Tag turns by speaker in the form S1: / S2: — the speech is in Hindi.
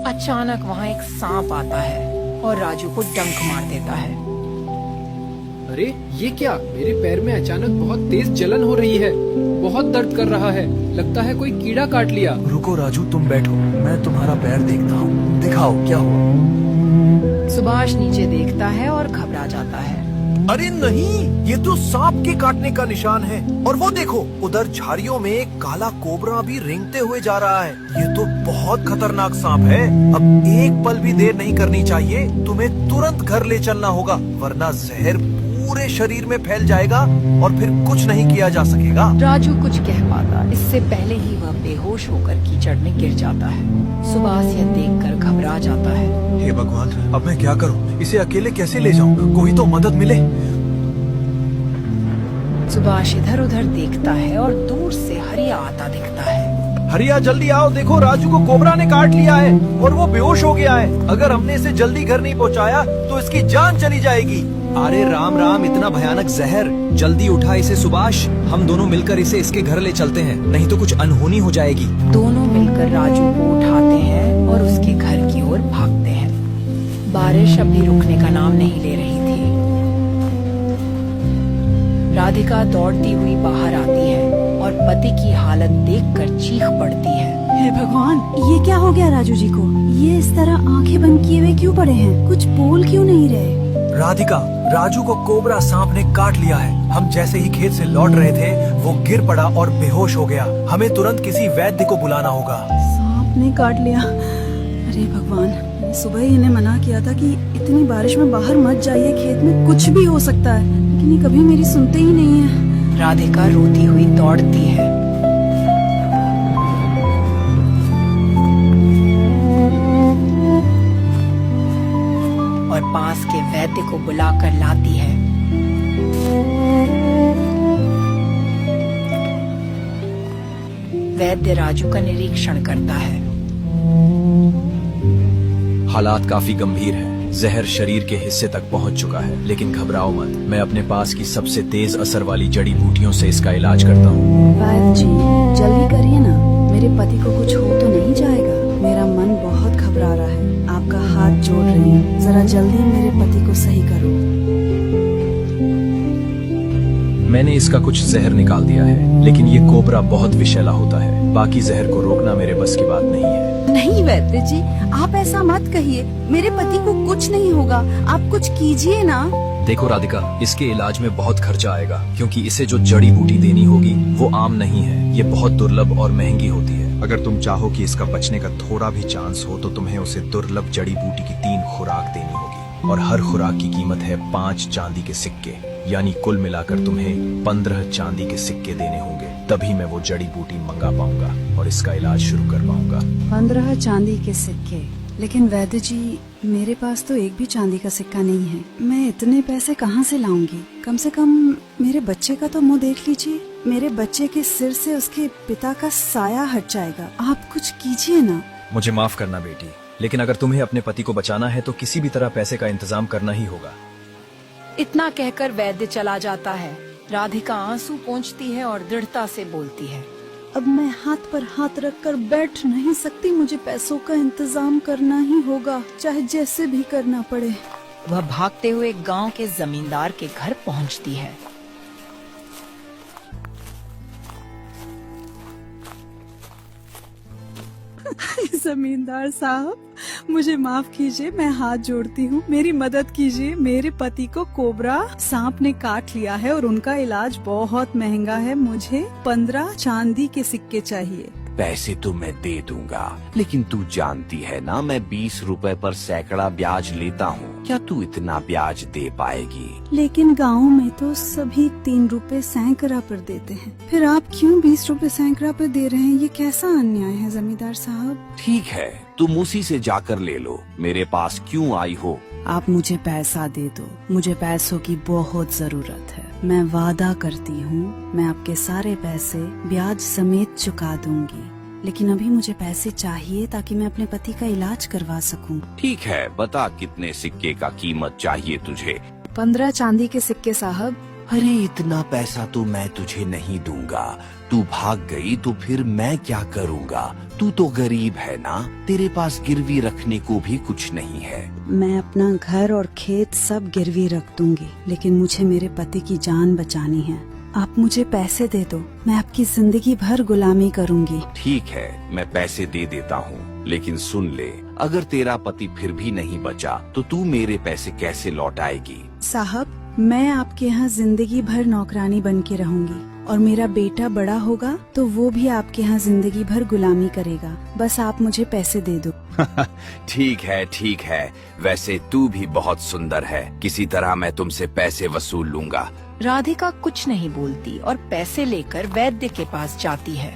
S1: अचानक वहाँ एक सांप आता है और राजू को डंक मार देता है।
S2: अरे ये क्या, मेरे पैर में अचानक बहुत तेज जलन हो रही है, बहुत दर्द कर रहा है, लगता है कोई कीड़ा काट लिया।
S3: रुको राजू, तुम बैठो, मैं तुम्हारा पैर देखता हूँ। दिखाओ क्या हुआ।
S1: सुभाष नीचे देखता है और घबरा जाता है।
S3: अरे नहीं, ये तो सांप के काटने का निशान है। और वो देखो, उधर झाड़ियों में एक काला कोबरा भी रेंगते हुए जा रहा है। ये तो बहुत खतरनाक सांप है। अब एक पल भी देर नहीं करनी चाहिए, तुम्हें तुरंत घर ले चलना होगा, वरना जहर पूरे शरीर में फैल जाएगा और फिर कुछ नहीं किया जा सकेगा।
S1: राजू कुछ कह पाता, इससे पहले ही वह बेहोश होकर कीचड़ में गिर जाता है। सुभाष यह देखकर घबरा जाता है।
S3: हे भगवान, अब मैं क्या करूं? इसे अकेले कैसे ले जाऊं? कोई तो मदद मिले।
S1: सुभाष इधर उधर देखता है और दूर से हरिया आता दिखता है।
S3: हरिया जल्दी आओ, देखो राजू को कोबरा ने काट लिया है और वो बेहोश हो गया है। अगर हमने इसे जल्दी घर नहीं पहुंचाया तो इसकी जान चली जाएगी।
S4: अरे राम राम, इतना भयानक जहर, जल्दी उठा इसे सुभाष, हम दोनों मिलकर इसे इसके घर ले चलते हैं, नहीं तो कुछ अनहोनी हो जाएगी।
S1: दोनों मिलकर राजू को उठाते हैं और उसके घर की ओर भागते हैं। बारिश अभी रुकने का नाम नहीं ले रही थी। राधिका दौड़ती हुई बाहर आती है और पति की हालत देखकर चीख पड़ती है।
S5: हे भगवान, ये क्या हो गया राजू जी को? ये इस तरह आंखें बंद किए हुए क्यों पड़े हैं? कुछ बोल क्यों नहीं रहे?
S3: राधिका, राजू को कोबरा सांप ने काट लिया है। हम जैसे ही खेत से लौट रहे थे, वो गिर पड़ा और बेहोश हो गया। हमें तुरंत किसी वैद्य को बुलाना होगा।
S5: सांप ने काट लिया? अरे भगवान, मैंने सुबह ही इन्हें मना किया था कि इतनी बारिश में बाहर मत जाइए, खेत में कुछ भी हो सकता है, लेकिन ये कभी मेरी सुनते ही नहीं है।
S1: राधिका रोती हुई दौड़ती है। और पास के वैद्य को बुलाकर लाती है। वैद्य राजू का निरीक्षण करता है।
S4: हालात काफी गंभीर है, जहर शरीर के हिस्से तक पहुंच चुका है, लेकिन घबराओ मत, मैं अपने पास की सबसे तेज असर वाली जड़ी बूटियों से इसका इलाज करता हूँ।
S5: वैद्य जी, जल्दी करिए ना, मेरे पति को कुछ हो तो नहीं जाएगा? मेरा मन बहुत घबरा रहा है, आपका हाथ जोड़ रही हूँ, जरा जल्दी मेरे पति को सही करो।
S4: मैंने इसका कुछ जहर निकाल दिया है, लेकिन ये कोबरा बहुत विषैला होता है, बाकी जहर को रोकना मेरे बस की बात नहीं है।
S5: नहीं वैद्य जी, आप ऐसा मत कहिए, मेरे पति को कुछ नहीं होगा, आप कुछ कीजिए ना।
S4: देखो राधिका, इसके इलाज में बहुत खर्चा आएगा, क्योंकि इसे जो जड़ी बूटी देनी होगी वो आम नहीं है, ये बहुत दुर्लभ और महंगी होती है। अगर तुम चाहो कि इसका बचने का थोड़ा भी चांस हो तो तुम्हें उसे दुर्लभ जड़ी बूटी की 3 खुराक देनी होगी, और हर खुराक की कीमत है 5 चांदी के सिक्के, यानी कुल मिलाकर तुम्हें 15 चांदी के सिक्के देने होंगे, तभी मैं वो जड़ी बूटी मंगा पाऊंगा और इसका इलाज शुरू कर पाऊंगा।
S5: 15 चांदी के सिक्के? लेकिन वैद्य जी, मेरे पास तो एक भी चांदी का सिक्का नहीं है, मैं इतने पैसे कहाँ से लाऊंगी? कम से कम मेरे बच्चे का तो मुंह देख लीजिए, मेरे बच्चे के सिर से उसके पिता का साया हट जाएगा, आप कुछ कीजिए ना।
S4: मुझे माफ करना बेटी, लेकिन अगर तुम्हें अपने पति को बचाना है तो किसी भी तरह पैसे का इंतजाम करना ही होगा।
S1: इतना कहकर वैद्य चला जाता है। राधिका आंसू पोंछती है और दृढ़ता से बोलती है,
S5: अब मैं हाथ पर हाथ रखकर बैठ नहीं सकती, मुझे पैसों का इंतजाम करना ही होगा, चाहे जैसे भी करना पड़े।
S1: वह भागते हुए गांव के जमींदार के घर पहुंचती है।
S5: जमींदार साहब, मुझे माफ कीजिए, मैं हाथ जोड़ती हूँ, मेरी मदद कीजिए। मेरे पति को कोबरा सांप ने काट लिया है और उनका इलाज बहुत महंगा है, मुझे 15 चांदी के सिक्के चाहिए।
S6: पैसे तो मैं दे दूंगा, लेकिन तू जानती है ना, मैं 20 रुपए पर सैकड़ा ब्याज लेता हूँ, क्या तू इतना ब्याज दे पाएगी?
S5: लेकिन गांव में तो सभी 3 रुपए सैकड़ा पर देते हैं, फिर आप क्यों 20 रुपए सैकड़ा पर दे रहे हैं? ये कैसा अन्याय है जमींदार साहब।
S6: ठीक है, तुम उसी से जाकर ले लो, मेरे पास क्यों आई हो?
S5: आप मुझे पैसा दे दो, मुझे पैसों की बहुत जरूरत है। मैं वादा करती हूँ, मैं आपके सारे पैसे ब्याज समेत चुका दूंगी, लेकिन अभी मुझे पैसे चाहिए ताकि मैं अपने पति का इलाज करवा सकूं।
S6: ठीक है, बता कितने सिक्के का कीमत चाहिए तुझे?
S5: 15 चांदी के सिक्के साहब।
S6: अरे इतना पैसा तो मैं तुझे नहीं दूंगा। तू भाग गई तो फिर मैं क्या करूंगा? तू तो गरीब है ना, तेरे पास गिरवी रखने को भी कुछ नहीं है।
S5: मैं अपना घर और खेत सब गिरवी रख दूंगी, लेकिन मुझे मेरे पति की जान बचानी है। आप मुझे पैसे दे दो, मैं आपकी जिंदगी भर गुलामी करूंगी।
S6: ठीक है, मैं पैसे दे देता हूँ, लेकिन सुन ले, अगर तेरा पति फिर भी नहीं बचा तो तू मेरे पैसे कैसे लौटाएगी?
S5: साहब, मैं आपके यहाँ जिंदगी भर नौकरानी बन के रहूंगी और मेरा बेटा बड़ा होगा तो वो भी आपके यहाँ जिंदगी भर गुलामी करेगा। बस आप मुझे पैसे दे दो।
S6: ठीक है, वैसे तू भी बहुत सुंदर है, किसी तरह मैं तुमसे पैसे वसूल लूंगा।
S1: राधिका कुछ नहीं बोलती और पैसे लेकर वैद्य के पास जाती है।